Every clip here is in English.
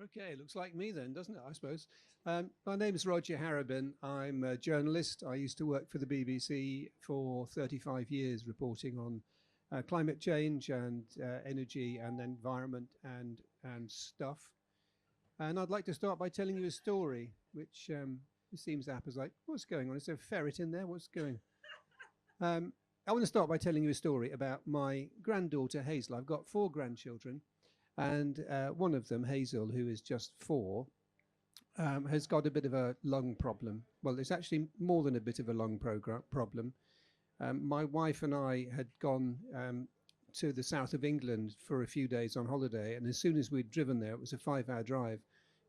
Okay, looks like me then, doesn't it, I suppose? My name is Roger Harrabin. I'm a journalist. I used to work for the BBC for 35 years, reporting on climate change and energy and environment and stuff. And I'd like to start by telling you a story, which seems apt as like, what's going on? Is there a ferret in there? What's going I want to start by telling you a story about my granddaughter, Hazel. I've got four grandchildren, and one of them, Hazel, who is just four, has got a bit of a lung problem. Well, it's actually more than a bit of a lung problem. My wife and I had gone to the south of England for a few days on holiday, and as soon as we'd driven there, it was a 5-hour drive,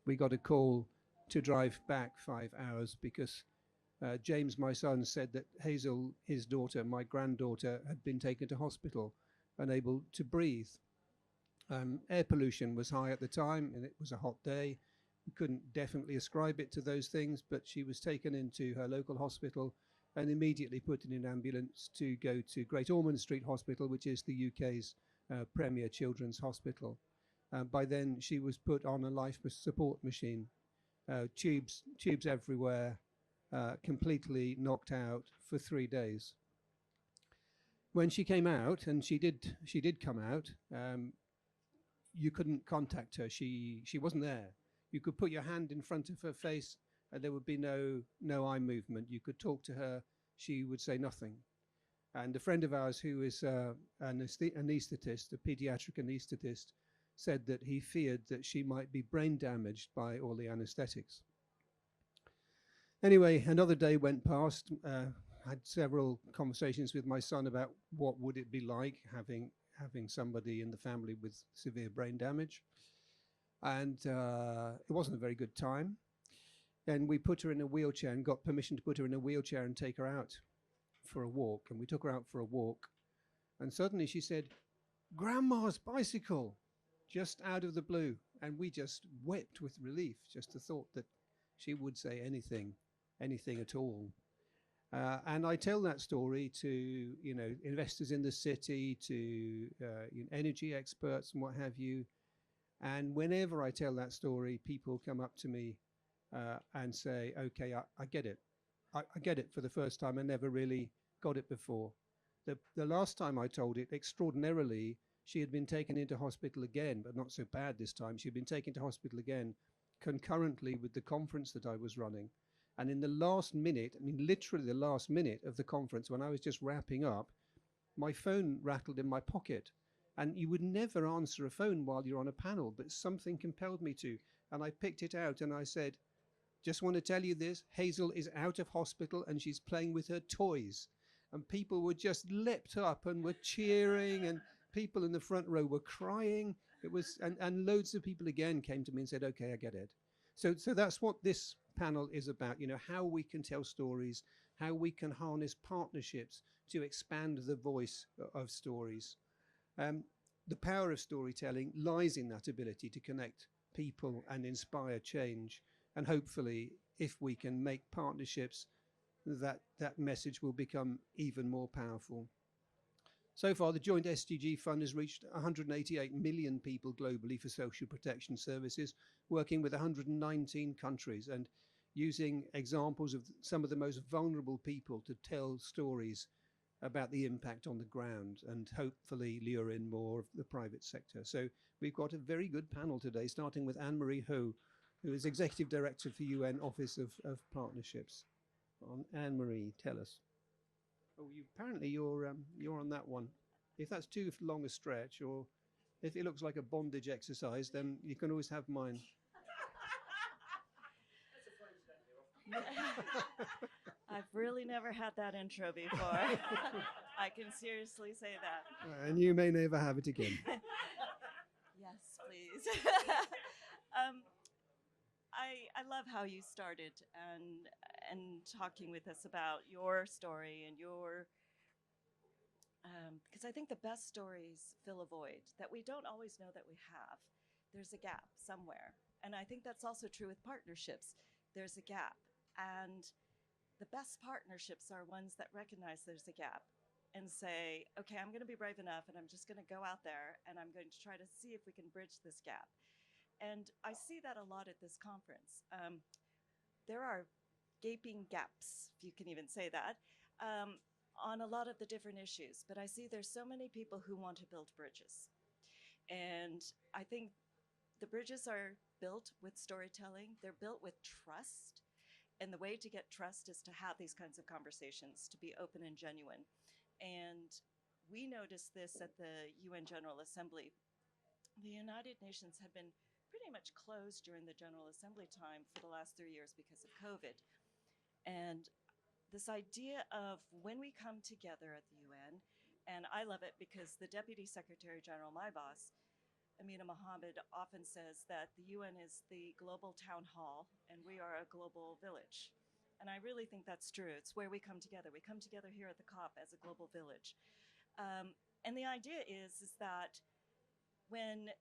we got a call to drive back 5 hours because James, my son, said that Hazel, his daughter, my granddaughter, had been taken to hospital, unable to breathe. Air pollution was high at the time, and it was a hot day. We couldn't definitely ascribe it to those things, but she was taken into her local hospital and immediately put in an ambulance to go to Great Ormond Street Hospital, which is the UK's premier children's hospital. By then, she was put on a life support machine, tubes everywhere, completely knocked out for 3 days. When she came out, and she did come out, you couldn't contact her. She wasn't there. You could put your hand in front of her face, and there would be no eye movement. You could talk to her. She would say nothing. And a friend of ours who is an anaesthetist, a pediatric anaesthetist, said that he feared that she might be brain damaged by all the anesthetics. Anyway, another day went past. Had several conversations with my son about what would it be like having somebody in the family with severe brain damage. And it wasn't a very good time. Then we put her in a wheelchair and got permission to put her in a wheelchair and take her out for a walk. And we took her out for a walk. And suddenly she said, "Grandma's bicycle," just out of the blue. And we just wept with relief, just the thought that she would say anything at all. And I tell that story to investors in the city, to energy experts and what have you. And whenever I tell that story, people come up to me and say, "Okay, I get it. I get it for the first time. I never really got it before." The last time I told it, extraordinarily, she had been taken into hospital again, but not so bad this time. She had been taken to hospital again concurrently with the conference that I was running. And in the last minute, I mean, literally the last minute of the conference, when I was just wrapping up, my phone rattled in my pocket. And you would never answer a phone while you're on a panel, but something compelled me to. And I picked it out and I said, "Just want to tell you this, Hazel is out of hospital and she's playing with her toys." And people were just leapt up and were cheering, and people in the front row were crying. It was, and loads of people again came to me and said, "Okay, I get it." So that's what this panel is about, how we can tell stories, how we can harness partnerships to expand the voice of stories. The power of storytelling lies in that ability to connect people and inspire change. And hopefully, if we can make partnerships, that message will become even more powerful. So far, the Joint SDG Fund has reached 188 million people globally for social protection services, working with 119 countries and using examples of some of the most vulnerable people to tell stories about the impact on the ground and hopefully lure in more of the private sector. So we've got a very good panel today, starting with Anne-Marie Ho, who is Executive Director for UN Office of Partnerships. Anne-Marie, tell us. Oh, apparently you're on that one. If that's too long a stretch, or if it looks like a bondage exercise, then you can always have mine. I've really never had that intro before. I can seriously say that. And you may never have it again. Yes, please. I love how you started and talking with us about your story and your because I think the best stories fill a void that we don't always know that we have. There's a gap somewhere, and I think that's also true with partnerships. There's a gap, and the best partnerships are ones that recognize there's a gap and say, "Okay, I'm going to be brave enough, and I'm just going to go out there, and I'm going to try to see if we can bridge this gap." And I see that a lot at this conference. There are gaping gaps, if you can even say that, on a lot of the different issues. But I see there's so many people who want to build bridges. And I think the bridges are built with storytelling, they're built with trust. And the way to get trust is to have these kinds of conversations, to be open and genuine. And we noticed this at the UN General Assembly. The United Nations had been pretty much closed during the General Assembly time for the last 3 years because of COVID. And this idea of when we come together at the UN, and I love it because the Deputy Secretary General, my boss, Amina Mohammed, often says that the UN is the global town hall and we are a global village. And I really think that's true. It's where we come together. We come together here at the COP as a global village. And the idea is that when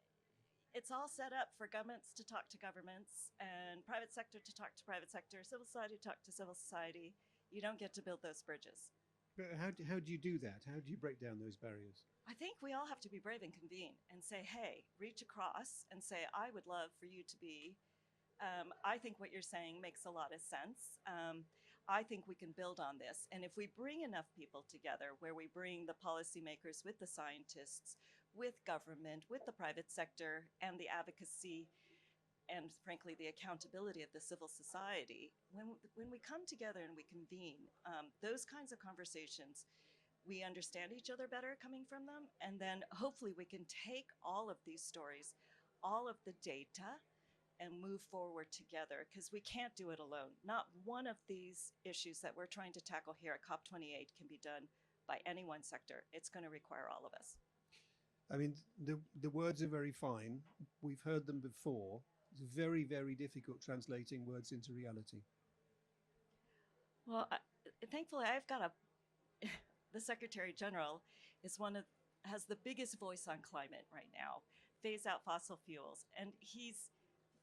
it's all set up for governments to talk to governments and private sector to talk to private sector, civil society to talk to civil society, you don't get to build those bridges. But how do you do that? How do you break down those barriers? I think we all have to be brave and convene and say, hey, reach across and say, I would love for you to be. I think what you're saying makes a lot of sense. I think we can build on this. And if we bring enough people together, where we bring the policymakers with the scientists, with government, with the private sector, and the advocacy, and frankly, the accountability of the civil society, when we come together and we convene, those kinds of conversations, we understand each other better coming from them. And then hopefully we can take all of these stories, all of the data, and move forward together, because we can't do it alone. Not one of these issues that we're trying to tackle here at COP28 can be done by any one sector. It's going to require all of us. I mean, the words are very fine. We've heard them before. It's very, very difficult translating words into reality. Well, thankfully, I've got the Secretary General has the biggest voice on climate right now. Phase out fossil fuels, and he's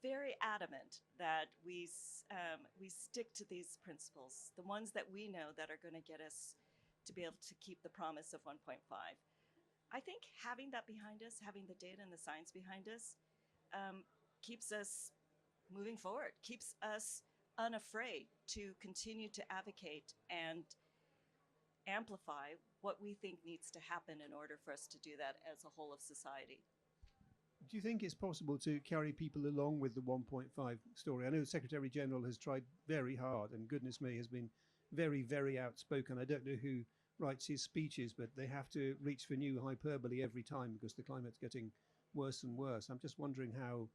very adamant that we stick to these principles, the ones that we know that are going to get us to be able to keep the promise of 1.5. I think having that behind us, having the data and the science behind us, keeps us moving forward, keeps us unafraid to continue to advocate and amplify what we think needs to happen in order for us to do that as a whole of society. Do you think it's possible to carry people along with the 1.5 story? I know the Secretary General has tried very hard, and goodness me, has been very, very outspoken. I don't know who writes his speeches, but they have to reach for new hyperbole every time because the climate's getting worse and worse. I'm just wondering how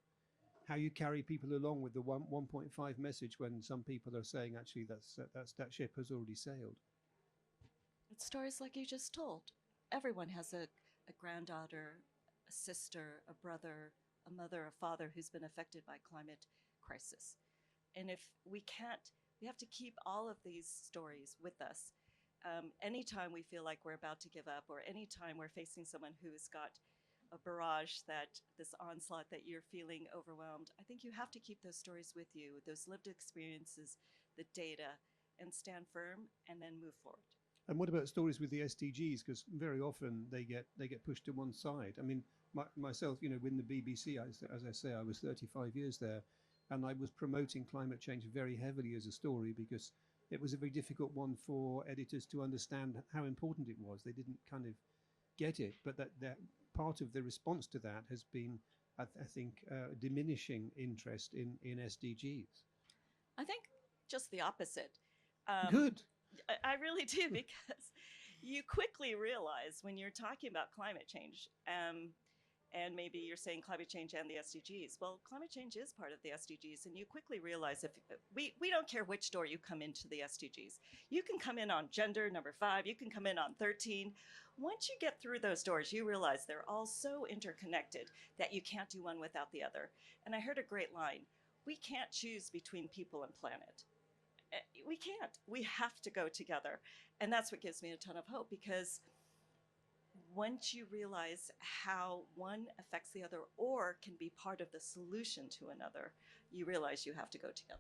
you carry people along with the 1.5 message when some people are saying actually that ship has already sailed. It's stories like you just told. Everyone has a granddaughter, a sister, a brother, a mother, a father who's been affected by climate crisis. And if we have to keep all of these stories with us. Anytime we feel like we're about to give up, or anytime we're facing someone who's got a barrage, this onslaught that you're feeling overwhelmed, I think you have to keep those stories with you, those lived experiences, the data, and stand firm and then move forward. And what about stories with the SDGs? Because very often they get pushed to one side. I mean, myself, with the BBC, as I say, I was 35 years there, and I was promoting climate change very heavily as a story because it was a very difficult one for editors to understand how important it was. They didn't kind of get it, but that part of the response to that has been, I think, diminishing interest in SDGs. I think just the opposite. Good. I really do, because you quickly realize when you're talking about climate change, and maybe you're saying climate change and the SDGs. Well, climate change is part of the SDGs, and you quickly realize if we don't care which door you come into the SDGs. You can come in on gender, number 5. You can come in on 13. Once you get through those doors, you realize they're all so interconnected that you can't do one without the other. And I heard a great line: we can't choose between people and planet. We can't. We have to go together. And that's what gives me a ton of hope, because once you realize how one affects the other or can be part of the solution to another, you realize you have to go together.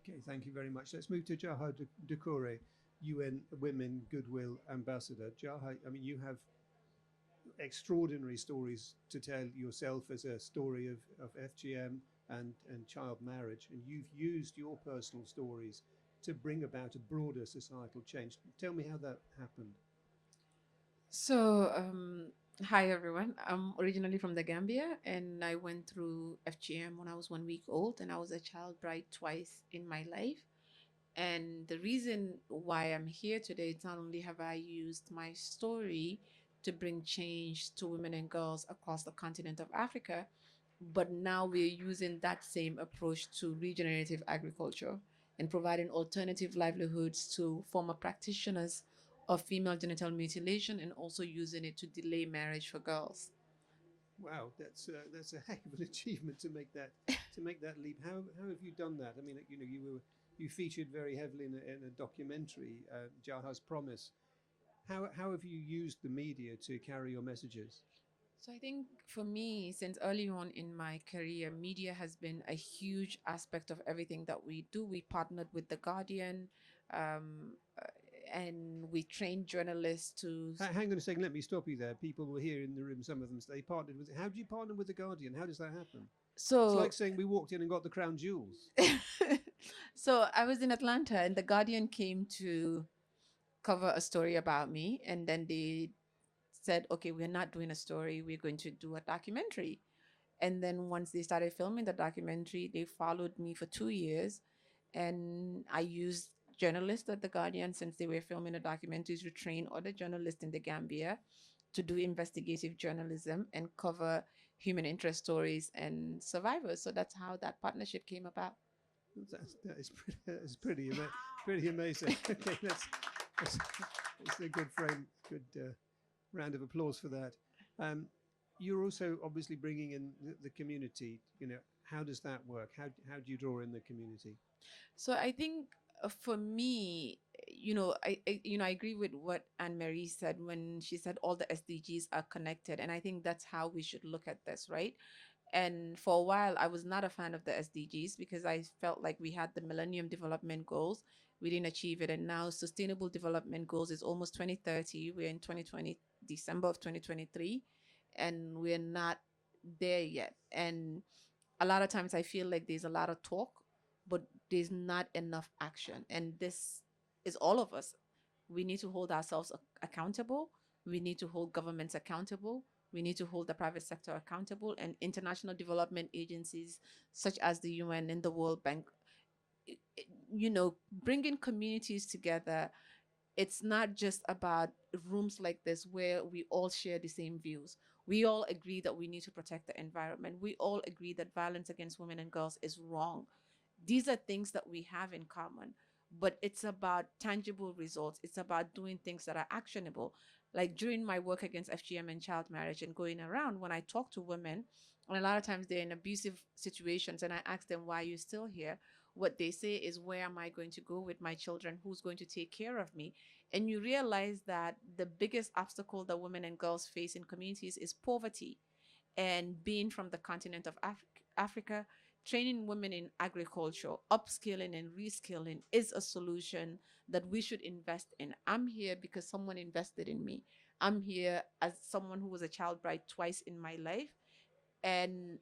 Okay, thank you very much. Let's move to Jaha Dukouré, UN Women Goodwill Ambassador. Jaha, I mean, you have extraordinary stories to tell yourself as a story of FGM and child marriage, and you've used your personal stories to bring about a broader societal change. Tell me how that happened. So, hi everyone. I'm originally from the Gambia, and I went through FGM when I was 1 week old, and I was a child bride twice in my life. And the reason why I'm here today is not only have I used my story to bring change to women and girls across the continent of Africa, but now we're using that same approach to regenerative agriculture and providing alternative livelihoods to former practitioners of female genital mutilation and also using it to delay marriage for girls. Wow, that's a heck of an achievement to make that leap. How have you done that? I mean, you featured very heavily in a documentary, Jaha's Promise. How have you used the media to carry your messages? So I think for me, since early on in my career, media has been a huge aspect of everything that we do. We partnered with The Guardian, um, uh, and we trained journalists to. Hang on a second, let me stop you there. People were here in the room, some of them, they partnered with. How do you partner with The Guardian? How does that happen? It's So, like saying we walked in and got the crown jewels. so I was in Atlanta, and The Guardian came to cover a story about me, and then they said, "Okay, we're not doing a story. We're going to do a documentary." And then once they started filming the documentary, they followed me for 2 years. And I used journalists at The Guardian, since they were filming the documentaries, to train other journalists in the Gambia to do investigative journalism and cover human interest stories and survivors. So that's how that partnership came about. That's pretty amazing. Okay, that's, that's a good frame, good round of applause for that. Um, you're also obviously bringing in the community. How does that work? How do you draw in the community? So I think for me, I agree with what Anne Marie said when she said all the SDGs are connected, and I think that's how we should look at this, right? And for a while, I was not a fan of the SDGs because I felt like we had the Millennium Development Goals. We didn't achieve it. And now Sustainable Development Goals is almost 2030. We're in 2020, December of 2023, and we're not there yet. And a lot of times I feel like there's a lot of talk, but there's not enough action. And this is all of us. We need to hold ourselves accountable. We need to hold governments accountable. We need to hold the private sector accountable, and international development agencies such as the UN and the World Bank, bringing communities together. It's not just about rooms like this where we all share the same views. We all agree that we need to protect the environment. We all agree that violence against women and girls is wrong. These are things that we have in common, but it's about tangible results. It's about doing things that are actionable. Like during my work against FGM and child marriage and going around, when I talk to women, and a lot of times they're in abusive situations, and I ask them, why are you still here? What they say is, where am I going to go with my children? Who's going to take care of me? And you realize that the biggest obstacle that women and girls face in communities is poverty. And being from the continent of Africa, training women in agriculture, upskilling and reskilling is a solution that we should invest in. I'm here because someone invested in me. I'm here as someone who was a child bride twice in my life, and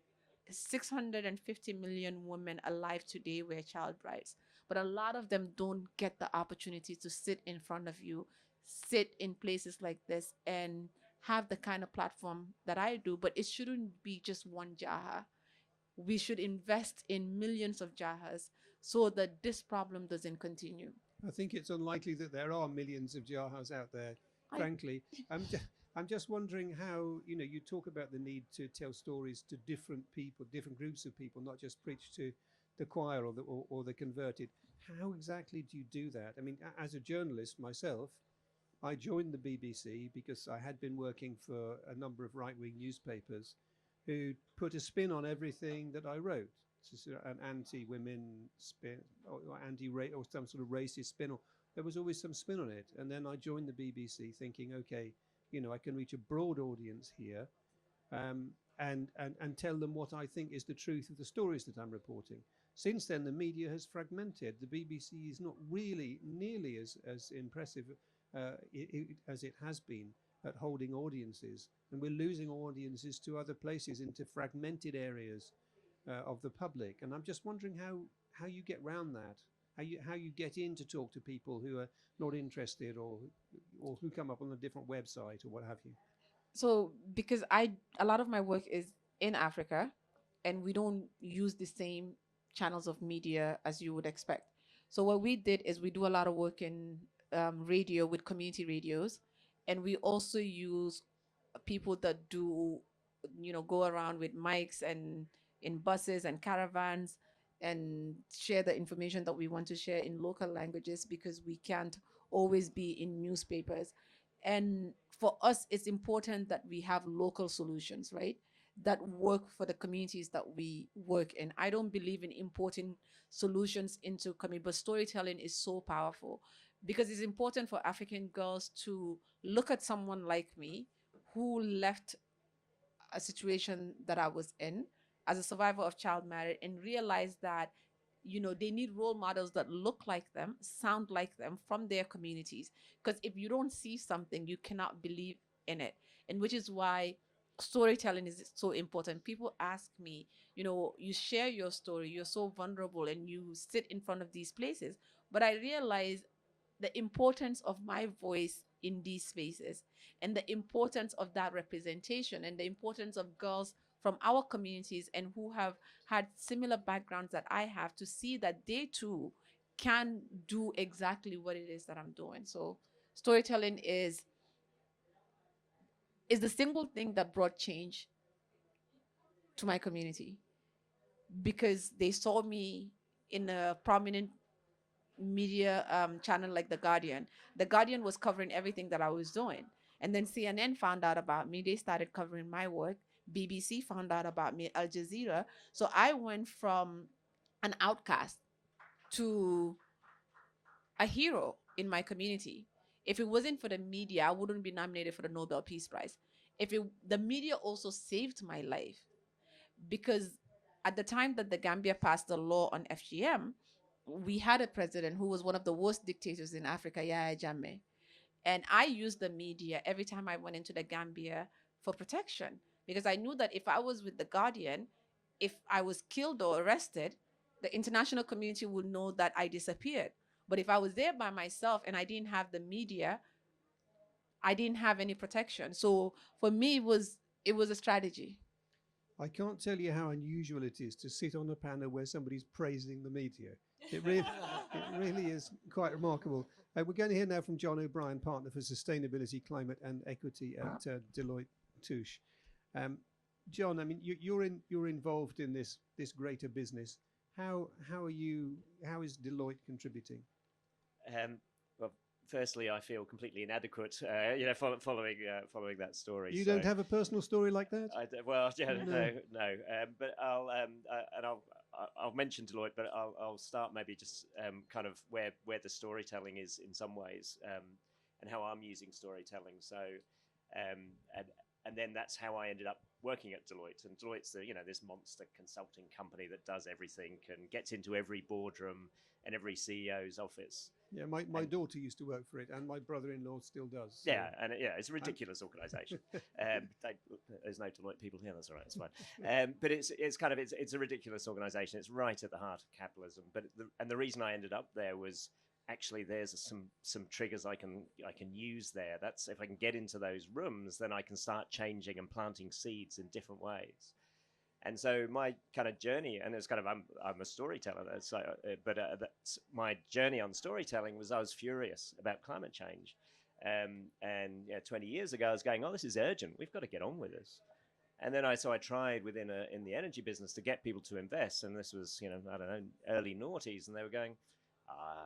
650 million women alive today were child brides. But a lot of them don't get the opportunity to sit in front of you, sit in places like this, and have the kind of platform that I do. But it shouldn't be just one Jaha. We should invest in millions of Jahas so that this problem doesn't continue. I think it's unlikely that there are millions of Jahas out there, I frankly. I'm just wondering how, you talk about the need to tell stories to different people, different groups of people, not just preach to the choir or the converted. How exactly do you do that? I mean, as a journalist myself, I joined the BBC because I had been working for a number of right-wing newspapers who put a spin on everything that I wrote. So an anti-women spin or anti-race or some sort of racist spin. Or there was always some spin on it. And then I joined the BBC thinking, okay, I can reach a broad audience here, um, and tell them what I think is the truth of the stories that I'm reporting. Since then, the media has fragmented. The BBC is not really nearly as impressive as it has been. at holding audiences, and we're losing audiences to other places, into fragmented areas of the public. And I'm just wondering how you get round that, how you get in to talk to people who are not interested, or who come up on a different website or what have you. So because a lot of my work is in Africa, and we don't use the same channels of media as you would expect. So what we did is we do a lot of work in radio with community radios, and we also use people that do, go around with mics and in buses and caravans, and share the information that we want to share in local languages, because we can't always be in newspapers. And for us, it's important that we have local solutions, right, that work for the communities that we work in. I don't believe in importing solutions into community, but storytelling is so powerful, because it's important for African girls to look at someone like me who left a situation that I was in as a survivor of child marriage, and realize that, they need role models that look like them, sound like them, from their communities. Because if you don't see something, you cannot believe in it. And which is why storytelling is so important. People ask me, you share your story, you're so vulnerable, and you sit in front of these places. But I realize the importance of my voice in these spaces, and the importance of that representation, and the importance of girls from our communities and who have had similar backgrounds that I have, to see that they too can do exactly what it is that I'm doing. So storytelling is the single thing that brought change to my community, because they saw me in a prominent media channel like The Guardian. The Guardian was covering everything that I was doing. And then CNN found out about me. They started covering my work. BBC found out about me, Al Jazeera. So I went from an outcast to a hero in my community. If it wasn't for the media, I wouldn't be nominated for the Nobel Peace Prize. The media also saved my life, because at the time that the Gambia passed the law on FGM, we had a president who was one of the worst dictators in Africa, Yahya Jammeh. And I used the media every time I went into the Gambia for protection, because I knew that if I was with the Guardian, if I was killed or arrested, the international community would know that I disappeared. But if I was there by myself and I didn't have the media, I didn't have any protection. So for me, it was a strategy. I can't tell you how unusual it is to sit on a panel where somebody's praising the media. It really is quite remarkable. We're going to hear now from John O'Brien, Partner for Sustainability, Climate and Equity at Deloitte Touche. John, I mean, you're involved in this greater business. How is Deloitte contributing? Well, firstly, I feel completely inadequate, following that story. You don't have a personal story like that? No. But I'll mention Deloitte, but I'll start maybe just kind of where the storytelling is in some ways, and how I'm using storytelling. So, and then that's how I ended up working at Deloitte. And Deloitte's this monster consulting company that does everything and gets into every boardroom and every CEO's office. Yeah, my daughter used to work for it, and my brother-in-law still does. So. Yeah, and it's a ridiculous organisation. There's no Deloitte people here. That's all right. It's fine. But it's a ridiculous organisation. It's right at the heart of capitalism. But the reason I ended up there was actually there's some triggers I can use there. That's if I can get into those rooms, then I can start changing and planting seeds in different ways. And so my kind of journey, and it's kind of I'm a storyteller, but that's my journey on storytelling was I was furious about climate change, and 20 years ago I was going, oh, this is urgent, we've got to get on with this. And then I tried in the energy business to get people to invest, and this was I don't know, early noughties, and they were going,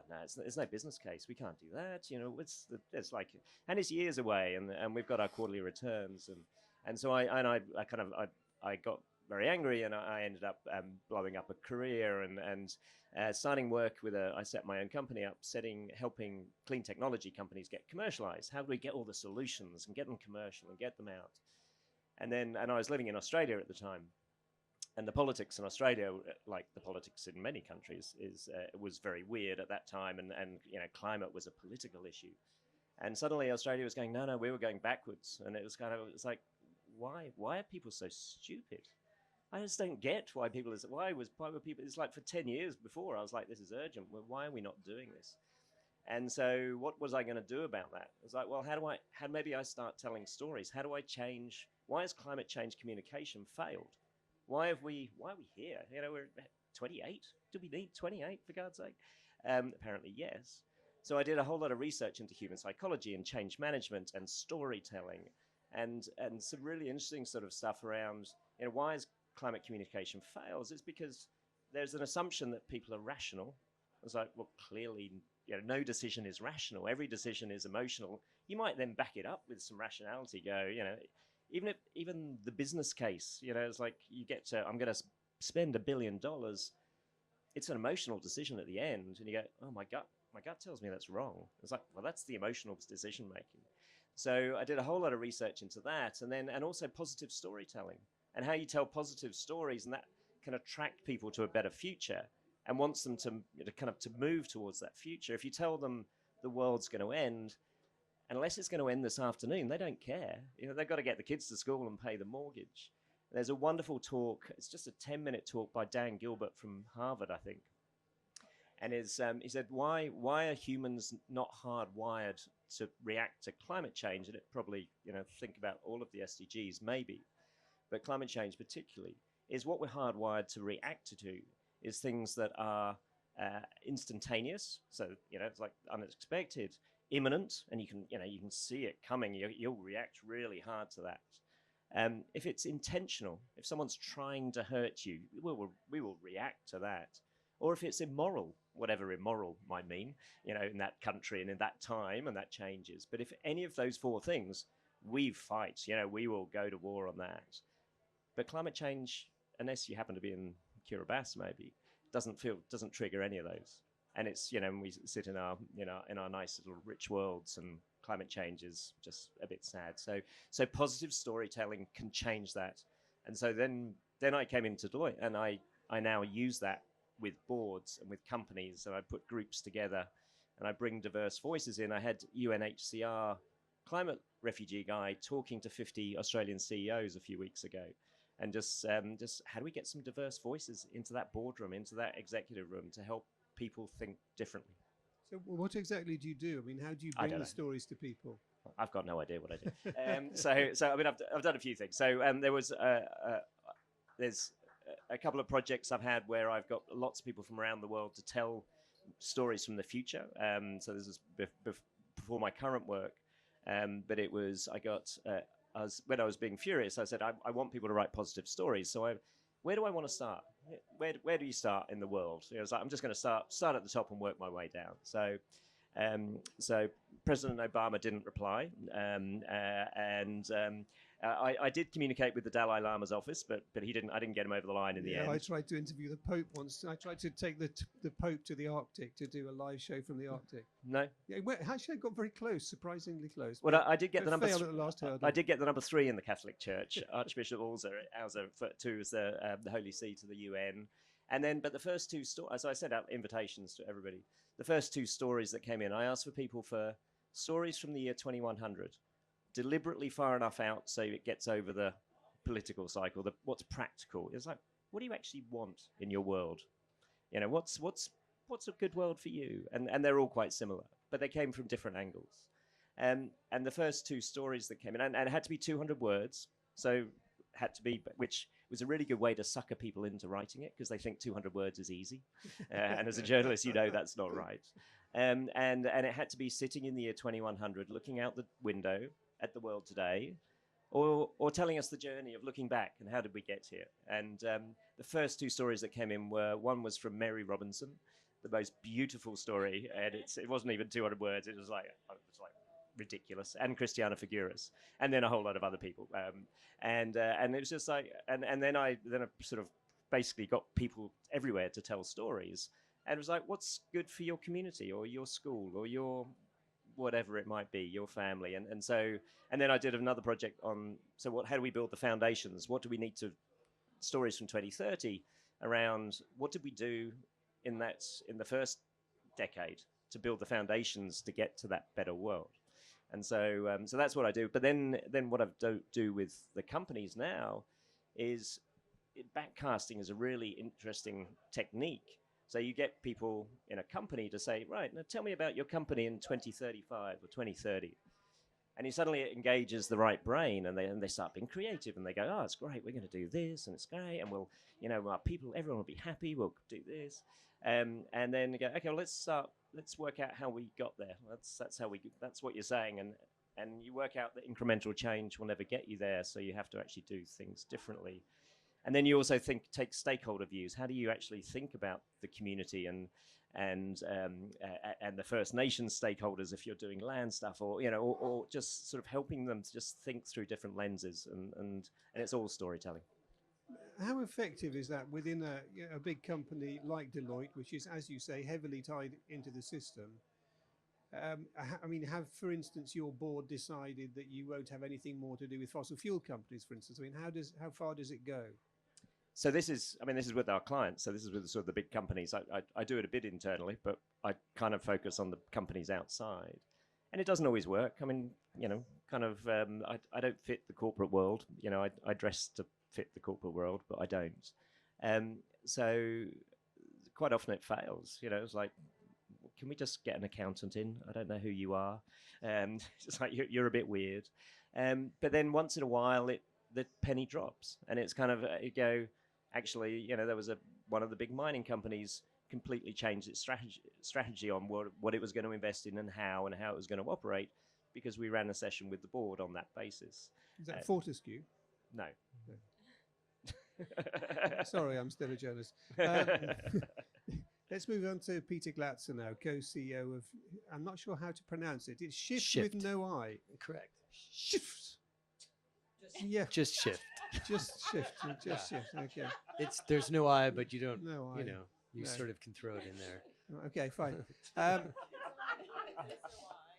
no, it's no business case, we can't do that, it's like, and it's years away, and we've got our quarterly returns, and so I got very angry, and I ended up blowing up a career and starting work I set my own company up, helping clean technology companies get commercialized. How do we get all the solutions and get them commercial and get them out? And I was living in Australia at the time, and the politics in Australia, like the politics in many countries, was very weird at that time, and climate was a political issue. And suddenly Australia was going, no, we were going backwards. And it's like, why are people so stupid? I just don't get why why were people, it's like for 10 years before, I was like, this is urgent. Well, why are we not doing this? And so what was I going to do about that? I was like, well, maybe I start telling stories. How do I change? Why has climate change communication failed? Why are we here? You know, we're 28. Do we need 28 for God's sake? Apparently, yes. So I did a whole lot of research into human psychology and change management and storytelling and some really interesting sort of stuff around, you know, why is climate communication fails? It's because there's an assumption that people are rational. It's like, well, clearly, you know, no decision is rational. Every decision is emotional. You might then back it up with some rationality. Go, you know, even the business case, you know, it's like you get to, I'm going to spend $1 billion. It's an emotional decision at the end, and you go, oh, my gut tells me that's wrong. It's like, well, that's the emotional decision making. So I did a whole lot of research into that, and also positive storytelling and how you tell positive stories, and that can attract people to a better future and wants them to kind of to move towards that future. If you tell them the world's going to end, unless it's going to end this afternoon, they don't care. You know, they've got to get the kids to school and pay the mortgage. There's a wonderful talk. It's just a 10-minute talk by Dan Gilbert from Harvard, I think. And he said, why are humans not hardwired to react to climate change? And it probably, you know, think about all of the SDGs, maybe. But climate change particularly is what we're hardwired to react to is things that are instantaneous. So, you know, it's like unexpected, imminent, and you can see it coming. You'll react really hard to that. If it's intentional, if someone's trying to hurt you, we will react to that. Or if it's immoral, whatever immoral might mean, you know, in that country and in that time, and that changes. But if any of those four things, we fight, you know, we will go to war on that. But climate change, unless you happen to be in Kiribati, maybe, doesn't trigger any of those. And it's, you know, we sit in our, you know, in our nice little rich worlds, and climate change is just a bit sad. So positive storytelling can change that. And so then I came into Deloitte, and I now use that with boards and with companies, and I put groups together, and I bring diverse voices in. I had UNHCR climate refugee guy talking to 50 Australian CEOs a few weeks ago, and just how do we get some diverse voices into that boardroom, into that executive room, to help people think differently. So what exactly do you do? I mean, how do you bring the stories to people? I've got no idea what I do. So I mean, I've done a few things. So there's a couple of projects I've had where I've got lots of people from around the world to tell stories from the future. So this is before my current work, but it was when I was being furious, I said I want people to write positive stories. So where do I want to start? Where do you start in the world? You know, it's like, I'm just going to start at the top and work my way down. So President Obama didn't reply, I did communicate with the Dalai Lama's office, but I didn't get him over the line in the end. I tried to interview the Pope once. I tried to take the Pope to the Arctic to do a live show from the Arctic. No. Yeah, actually, I got very close, surprisingly close. Well, I did get the number. Failed at the last hurdle. I did get the number 3 in the Catholic Church. Archbishop Alza, who was the Holy See to the UN, and then but the first 2 stories. So I sent out invitations to everybody. The first 2 stories that came in, I asked for people for stories from the year 2100. Deliberately far enough out so it gets over the political cycle, what's practical. It's like, what do you actually want in your world? You know, what's a good world for you? And they're all quite similar, but they came from different angles. And the first 2 stories that came in, and it had to be 200 words, so had to be, which was a really good way to sucker people into writing it, because they think 200 words is easy. And as a journalist, you know that's not right. And it had to be sitting in the year 2100, looking out the window at the world today, or telling us the journey of looking back and how did we get here. And the first 2 stories that came in one was from Mary Robinson, the most beautiful story, and it wasn't even 200 words. It was like ridiculous, and Christiana Figueres, and then a whole lot of other people, and it was just like, and then I sort of basically got people everywhere to tell stories, and it was like, what's good for your community or your school or your whatever it might be, your family, and then I did another project on how do we build the foundations? What do we need to stories from 2030 around what did we do in the first decade to build the foundations to get to that better world? And so so that's what I do. But then what I do with the companies now is backcasting is a really interesting technique. So you get people in a company to say, right, now tell me about your company in 2035 or 2030. And suddenly it engages the right brain, and they start being creative, and they go, oh, it's great, we're going to do this, and it's great, and we'll, our people, everyone will be happy, we'll do this. And then you go, okay, well, let's work out how we got there. That's what you're saying. And you work out that incremental change will never get you there, so you have to actually do things differently. And then you also take stakeholder views. How do you actually think about the community and the First Nations stakeholders if you're doing land stuff, or just sort of helping them to just think through different lenses, and it's all storytelling. How effective is that within a big company like Deloitte, which is, as you say, heavily tied into the system? I mean, have, for instance, your board decided that you won't have anything more to do with fossil fuel companies, for instance? I mean, how far does it go? So this is with our clients. So this is with sort of the big companies. I do it a bit internally, but I kind of focus on the companies outside, and it doesn't always work. I mean, I don't fit the corporate world. I dress to fit the corporate world, but I don't. So quite often it fails. It's like, can we just get an accountant in? I don't know who you are. It's like you're a bit weird. But then once in a while, the penny drops, and it's kind of you go. Actually, there was one of the big mining companies completely changed its strategy on what it was going to invest in and how it was going to operate, because we ran a session with the board on that basis. Is that Fortescue? No. Sorry, I'm still a journalist. Let's move on to Peter Glatzer now, co-CEO of, I'm not sure how to pronounce it. It's Shift. With no I. Correct. Shift. Just Shift. Just Shift. Just Shift. Okay. There's no I, but you don't. No I. You sort of can throw it in there. Okay, fine.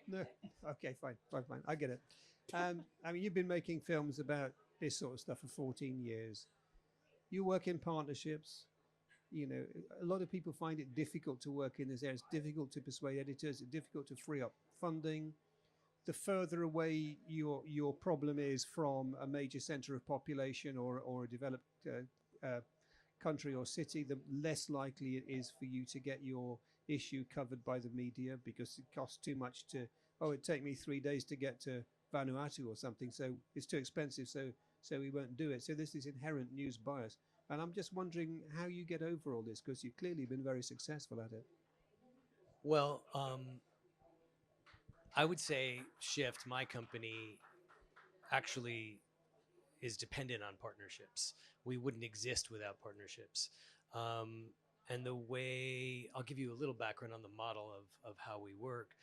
No. Okay, fine. I get it. I mean, you've been making films about this sort of stuff for 14 years. You work in partnerships. A lot of people find it difficult to work in this area. It's difficult to persuade editors. It's difficult to free up funding. The further away your problem is from a major center of population or a developed country or city, the less likely it is for you to get your issue covered by the media, because it costs too much it'd take me 3 days to get to Vanuatu or something, so it's too expensive, so we won't do it. So this is inherent news bias. And I'm just wondering how you get over all this, because you've clearly been very successful at it. Well, I would say Shift, my company, actually is dependent on partnerships. We wouldn't exist without partnerships. And the way, I'll give you a little background on the model of how we work.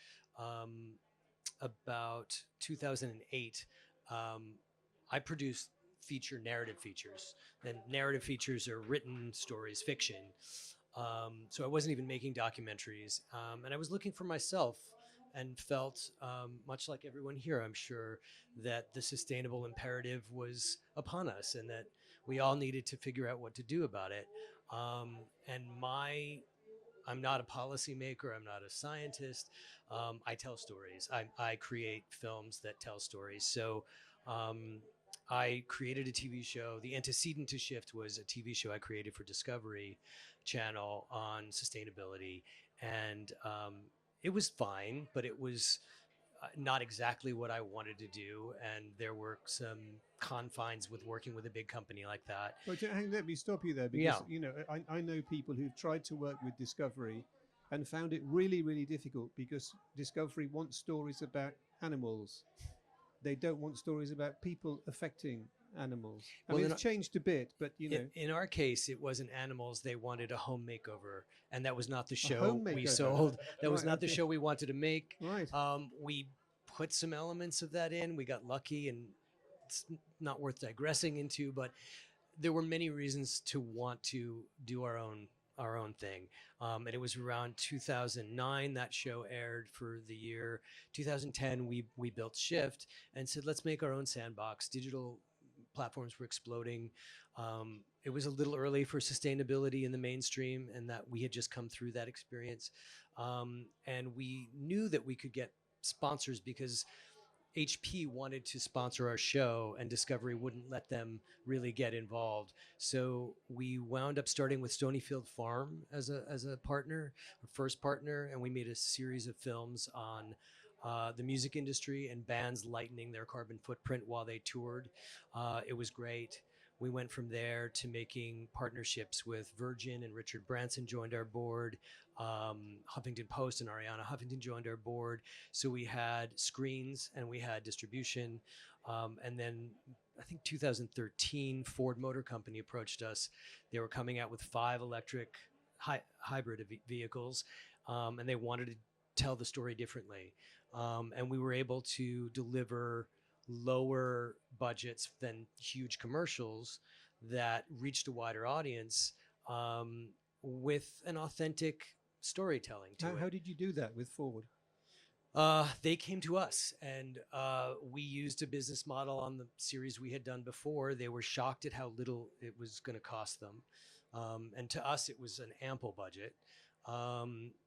About 2008, I produced narrative features. And narrative features are written stories, fiction. So I wasn't even making documentaries. And I was looking for myself, and felt, much like everyone here, I'm sure, that the sustainable imperative was upon us, and that we all needed to figure out what to do about it. I'm not a policymaker, I'm not a scientist. I tell stories. I create films that tell stories. So I created a TV show. The antecedent to Shift was a TV show I created for Discovery Channel on sustainability. And it was fine, but it was not exactly what I wanted to do. And there were some confines with working with a big company like that. But let me stop you there, because I know people who've tried to work with Discovery and found it really, really difficult, because Discovery wants stories about animals. They don't want stories about people affecting animals. I mean, it's changed a bit, but in our case, it wasn't animals. They wanted a home makeover, and that was not the show we sold. That was not the show we wanted to make. Right. We put some elements of that in. We got lucky, and it's not worth digressing into, but there were many reasons to want to do our own thing. And it was around 2009 that show aired for the year. 2010, we built Shift and said, let's make our own sandbox. Digital platforms were exploding. It was a little early for sustainability in the mainstream, and that we had just come through that experience. And we knew that we could get sponsors, because HP wanted to sponsor our show, and Discovery wouldn't let them really get involved. So we wound up starting with Stonyfield Farm as a partner, our first partner, and we made a series of films on the music industry and bands lightening their carbon footprint while they toured. It was great. We went from there to making partnerships with Virgin, and Richard Branson joined our board. Huffington Post and Ariana Huffington joined our board. So we had screens and we had distribution. And then I think 2013, Ford Motor Company approached us. They were coming out with 5 electric hybrid vehicles, and they wanted to tell the story differently. And we were able to deliver lower budgets than huge commercials that reached a wider audience, with an authentic storytelling to it. How did you do that with Ford? They came to us, and we used a business model on the series we had done before. They were shocked at how little it was going to cost them. And to us, it was an ample budget.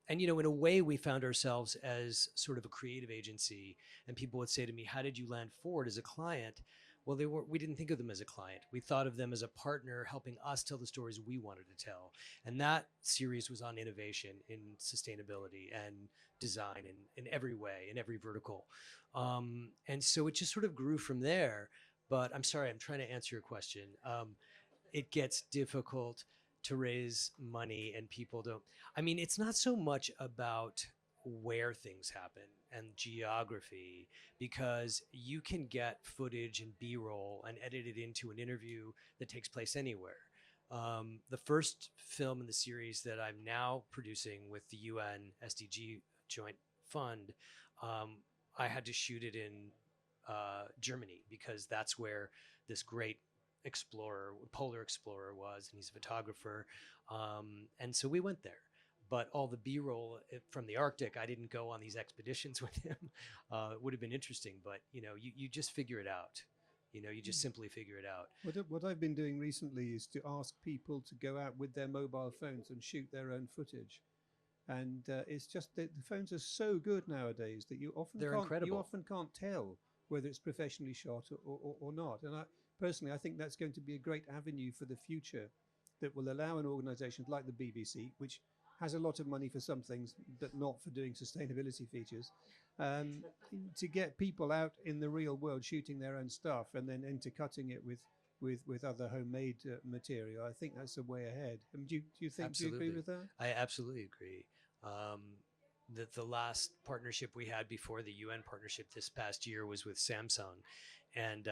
And, you know, in a way, we found ourselves as sort of a creative agency, and people would say to me, how did you land Ford as a client? Well, we didn't think of them as a client. We thought of them as a partner helping us tell the stories we wanted to tell. And that series was on innovation in sustainability and design in every way, in every vertical. And so it just sort of grew from there. But I'm sorry, I'm trying to answer your question. It gets difficult to raise money, and people don't. I mean, it's not so much about where things happen and geography, because you can get footage and B-roll and edit it into an interview that takes place anywhere. The first film in the series that I'm now producing with the UN SDG Joint Fund, I had to shoot it in Germany, because that's where this great polar explorer was, and he's a photographer. And so we went there. But all the B-roll from the Arctic, I didn't go on these expeditions with him. It would have been interesting, but you just figure it out. You just simply figure it out. What I've been doing recently is to ask people to go out with their mobile phones and shoot their own footage. And it's just that the phones are so good nowadays that you often can't tell whether it's professionally shot or not. And personally, I think that's going to be a great avenue for the future that will allow an organisation like the BBC, which has a lot of money for some things, but not for doing sustainability features, to get people out in the real world shooting their own stuff and then intercutting it with other homemade material. I think that's the way ahead. Do you agree with that? I absolutely agree. The last partnership we had before the UN partnership this past year was with Samsung, and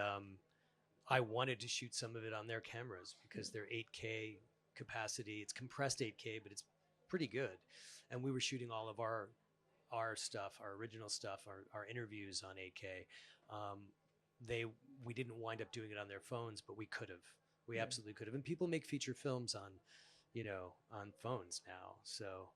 I wanted to shoot some of it on their cameras because they're 8K capacity. It's compressed 8K, but it's pretty good. And we were shooting all of our stuff, our original stuff, our interviews on 8K. We didn't wind up doing it on their phones, but we could have. We absolutely could have. And people make feature films on phones now. So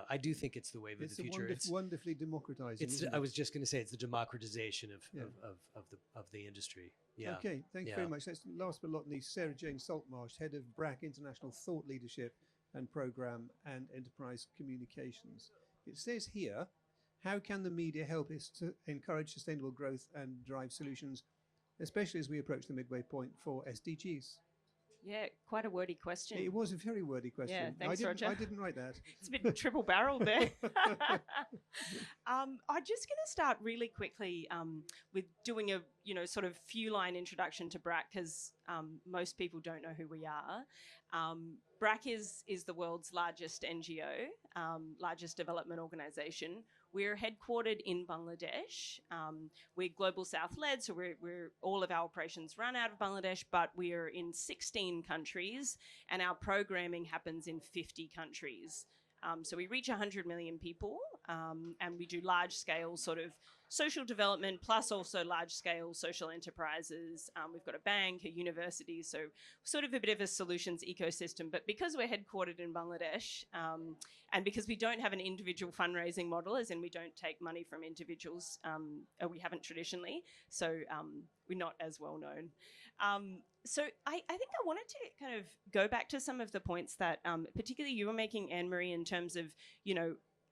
I do think it's the wave of the future. It's wonderfully democratizing. I was just going to say it's the democratization of the industry. Yeah. Okay, thanks very much. Last but not least, Sarah Jane Saltmarsh, head of BRAC International Thought Leadership and Program and Enterprise Communications. It says here, how can the media help us to encourage sustainable growth and drive solutions, especially as we approach the midway point for SDGs? Yeah, quite a wordy question. It was a very wordy question. Yeah, thanks, Roger. I didn't write that. It's a bit triple barreled there. I'm just going to start really quickly with doing a sort of few line introduction to BRAC, because most people don't know who we are. BRAC is the world's largest NGO, largest development organisation. We're headquartered in Bangladesh. We're Global South led, so we're all of our operations run out of Bangladesh, but we are in 16 countries, and our programming happens in 50 countries. So we reach 100 million people, and we do large-scale sort of social development, plus also large-scale social enterprises. We've got a bank, a university, so sort of a bit of a solutions ecosystem. But because we're headquartered in Bangladesh, and because we don't have an individual fundraising model, as in we don't take money from individuals, or we haven't traditionally, so we're not as well known. So I think I wanted to kind of go back to some of the points that particularly you were making, Anne-Marie, in terms of,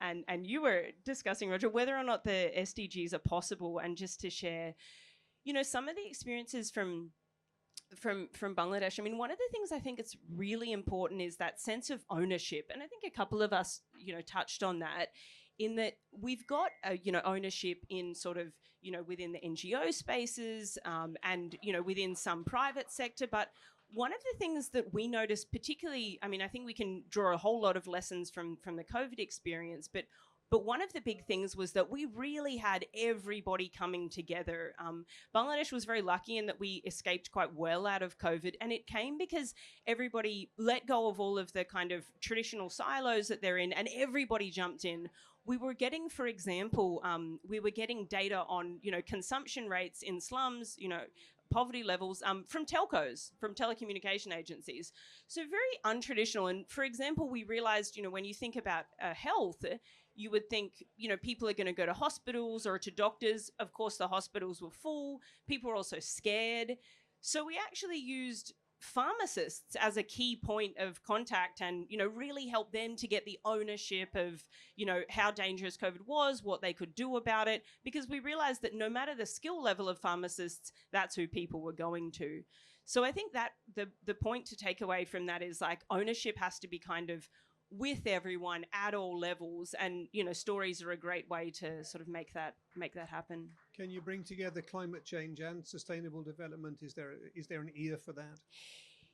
and you were discussing, Roger, whether or not the SDGs are possible, and just to share, some of the experiences from Bangladesh. I mean, one of the things I think it's really important is that sense of ownership, and I think a couple of us, touched on that, in that we've got ownership in sort of within the NGO spaces, and within some private sector, but one of the things that we noticed particularly, I mean, I think we can draw a whole lot of lessons from the COVID experience, but one of the big things was that we really had everybody coming together. Bangladesh was very lucky in that we escaped quite well out of COVID, and it came because everybody let go of all of the kind of traditional silos that they're in, and everybody jumped in. We were getting, for example, data on, consumption rates in slums, poverty levels from telcos, from telecommunication agencies. So very untraditional. And for example, we realized, when you think about health, you would think, people are going to go to hospitals or to doctors. Of course, the hospitals were full. People were also scared. So we actually used pharmacists as a key point of contact, and really help them to get the ownership of how dangerous COVID was, what they could do about it, because we realized that no matter the skill level of pharmacists, that's who people were going to. So I think that the point to take away from that is, like, ownership has to be kind of with everyone at all levels, and stories are a great way to sort of make that happen. Can you bring together climate change and sustainable development? Is there an ear for that?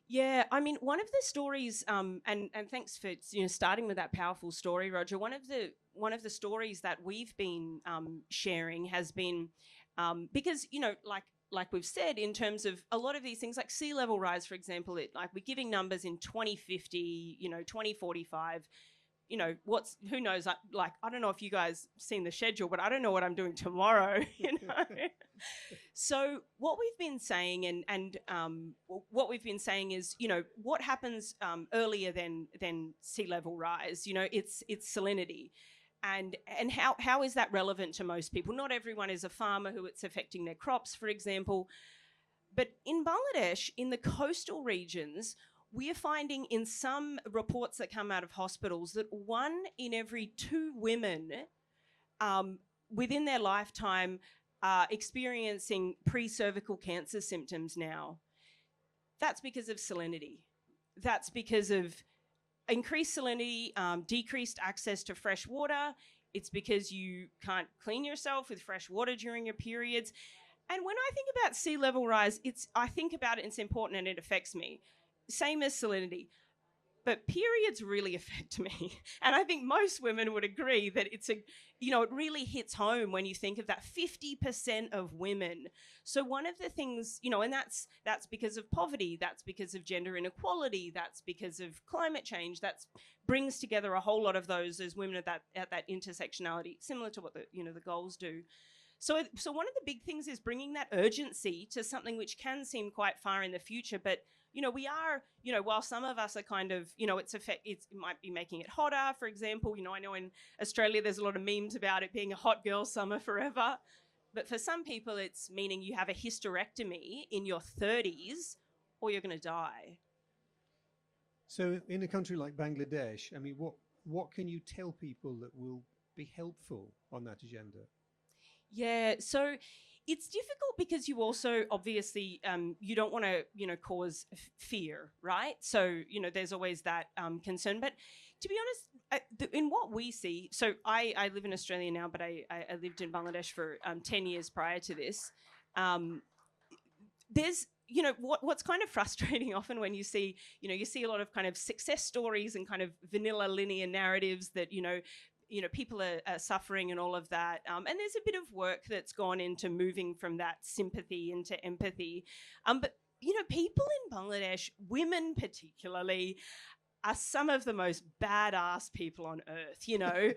Yeah, I mean, one of the stories, and thanks for starting with that powerful story, Roger. One of the stories that we've been sharing has been because like we've said, in terms of a lot of these things, like sea level rise, for example, we're giving numbers in 2050, 2045. Who knows? I don't know if you guys seen the schedule, but I don't know what I'm doing tomorrow. So what we've been saying, and what we've been saying is, what happens earlier than sea level rise? It's salinity. And how is that relevant to most people? Not everyone is a farmer who it's affecting their crops, for example. But in Bangladesh, in the coastal regions, we are finding in some reports that come out of hospitals that 1 in every 2 women within their lifetime are experiencing pre-cervical cancer symptoms now. That's because of salinity. That's because of increased salinity, decreased access to fresh water. It's because you can't clean yourself with fresh water during your periods. And when I think about sea level rise, I think about it, it's important, and it affects me. Same as salinity. But periods really affect me. And I think most women would agree that it really hits home when you think of that 50% of women. So one of the things, and that's because of poverty, that's because of gender inequality, that's because of climate change, that brings together a whole lot of those as women at that intersectionality, similar to what the goals do. So one of the big things is bringing that urgency to something which can seem quite far in the future, but we are, while some of us are kind of, it might be making it hotter, for example. I know in Australia there's a lot of memes about it being a hot girl summer forever. But for some people, it's meaning you have a hysterectomy in your 30s or you're going to die. So in a country like Bangladesh, I mean, what can you tell people that will be helpful on that agenda? Yeah, so it's difficult because you also obviously you don't want to cause fear, right? So there's always that concern. But to be honest, in what we see, so I live in Australia now, but I lived in Bangladesh for 10 years prior to this. There's what's kind of frustrating often when you see a lot of kind of success stories and kind of vanilla linear narratives that people are suffering and all of that. And there's a bit of work that's gone into moving from that sympathy into empathy. But, people in Bangladesh, women particularly, are some of the most badass people on earth, and they're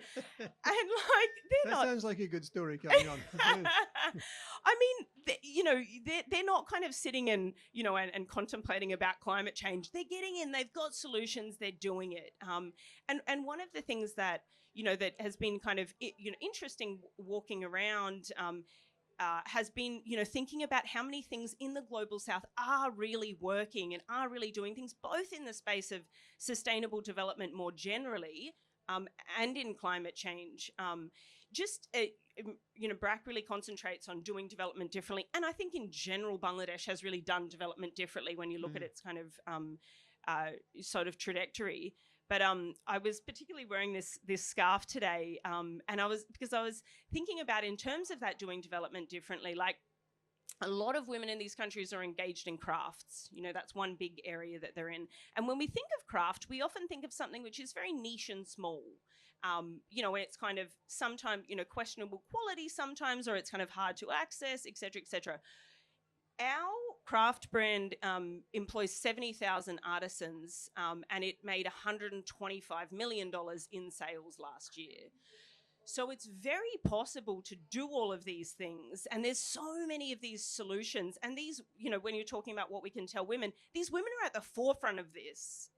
that sounds like a good story coming on. I mean, they're not kind of sitting and contemplating about climate change. They're getting in. They've got solutions. They're doing it. And one of the things that that has been kind of interesting walking around has been thinking about how many things in the global south are really working and are really doing things, both in the space of sustainable development more generally, and in climate change. BRAC really concentrates on doing development differently. And I think in general, Bangladesh has really done development differently when you look at its kind of sort of trajectory. But I was particularly wearing this scarf today, because I was thinking about, in terms of that doing development differently, like a lot of women in these countries are engaged in crafts. You know, that's one big area that they're in. And when we think of craft, we often think of something which is very niche and small. You know, it's kind of sometimes, you know, questionable quality sometimes, or it's kind of hard to access, et cetera, et cetera. Our craft brand employs 70,000 artisans, and it made $125 million in sales last year. So it's very possible to do all of these things. And there's so many of these solutions. And these, you know, when you're talking about what we can tell women, these women are at the forefront of this.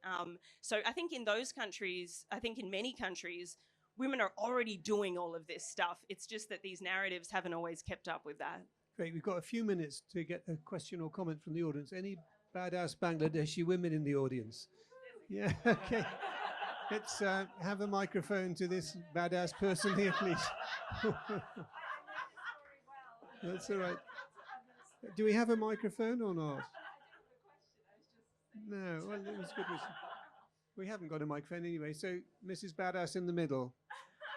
So I think in those countries, I think in many countries, women are already doing all of this stuff. It's just that these narratives haven't always kept up with that. Great, we've got a few minutes to get a question or comment from the audience. Any badass Bangladeshi women in the audience? Yeah, okay. Let's have a microphone to this badass person here, please. That's all right. Do we have a microphone or not? No, well, it was good. We haven't got a microphone anyway. So, Mrs. Badass in the middle.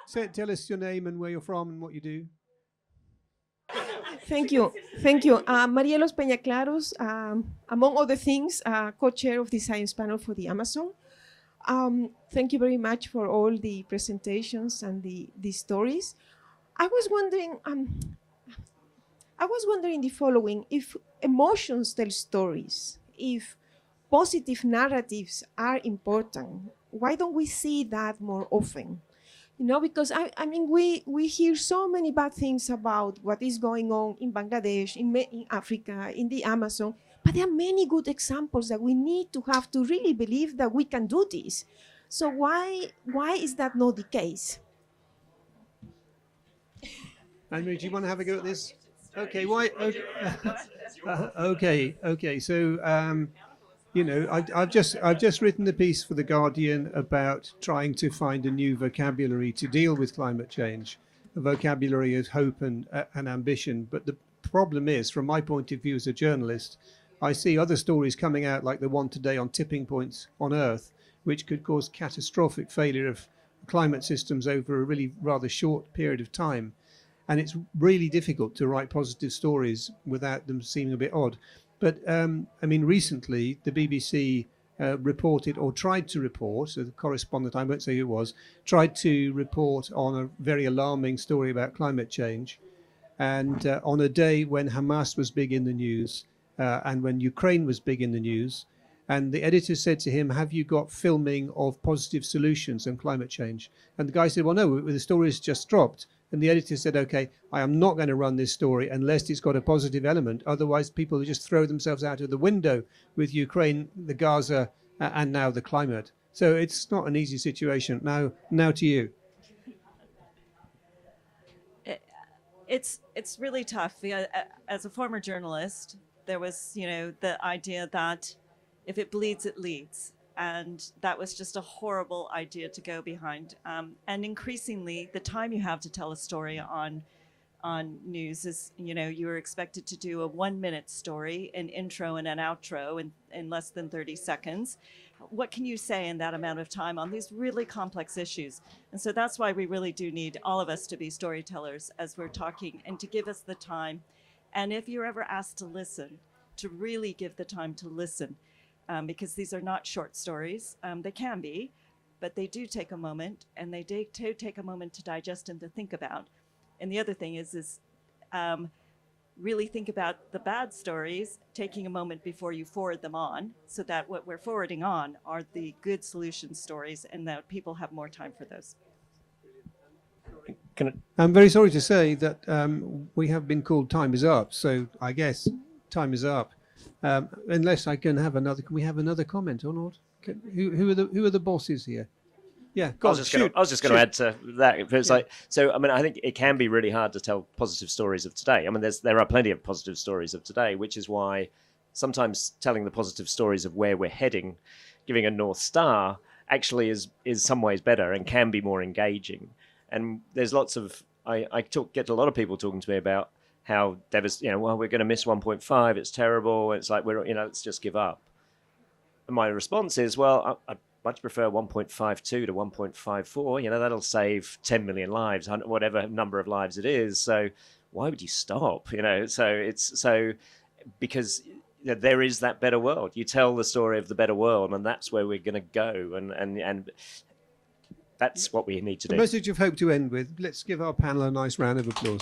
So, tell us your name and where you're from and what you do. Thank you. Thank you. Marielos Peñaclaros, among other things, co-chair of the science panel for the Amazon. Thank you very much for all the presentations and the stories. I was wondering the following: if emotions tell stories, if positive narratives are important, why don't we see that more often? You know, because I mean, we hear so many bad things about what is going on in Bangladesh, in Africa, in the Amazon. But there are many good examples that we need to have to really believe that we can do this. So why is that not the case? Anne-Marie, do you want to have a go at this? Okay, why? Okay. Okay. So, you know, I've just written a piece for The Guardian about trying to find a new vocabulary to deal with climate change, a vocabulary of hope and ambition. But the problem is, from my point of view as a journalist, I see other stories coming out like the one today on tipping points on Earth, which could cause catastrophic failure of climate systems over a really rather short period of time. And it's really difficult to write positive stories without them seeming a bit odd. But I mean, recently the BBC reported, or tried to report, so the correspondent, I won't say who it was, tried to report on a very alarming story about climate change. And on a day when Hamas was big in the news, and when Ukraine was big in the news, and the editor said to him, have you got filming of positive solutions on climate change? And the guy said, well, no, the story's just dropped. And the editor said, okay, I am not going to run this story unless it's got a positive element. Otherwise, people will just throw themselves out of the window with Ukraine, the Gaza, and now the climate. So it's not an easy situation. Now to you. It's really tough. As a former journalist, there was, you know, the idea that if it bleeds, it leads. And that was just a horrible idea to go behind. And increasingly, the time you have to tell a story on news is, you know, you were expected to do a 1-minute story, an intro and an outro in less than 30 seconds. What can you say in that amount of time on these really complex issues? And so that's why we really do need all of us to be storytellers as we're talking, and to give us the time. And if you're ever asked to listen, to really give the time to listen. Because these are not short stories. They can be, but they do take a moment, and they do take a moment to digest and to think about. And the other thing is really think about the bad stories, taking a moment before you forward them on, so that what we're forwarding on are the good solution stories, and that people have more time for those. I'm very sorry to say that we have been called time is up. So I guess time is up. Unless I can have another, can we have another comment or not? Who are the bosses here? Yeah, I was just going to add to that. It's like, so I mean, I think it can be really hard to tell positive stories of today. I mean, there are plenty of positive stories of today, which is why sometimes telling the positive stories of where we're heading, giving a North Star, actually is some ways better and can be more engaging. And there's lots of get a lot of people talking to me about how well, we're going to miss 1.5. It's terrible. It's like let's just give up. And my response is, well, I'd much prefer 1.52 to 1.54. That'll save 10 million lives, whatever number of lives it is. So why would you stop? So because there is that better world. You tell the story of the better world, and that's where we're going to go. And that's what we need to do. A message of hope to end with. Let's give our panel a nice round of applause.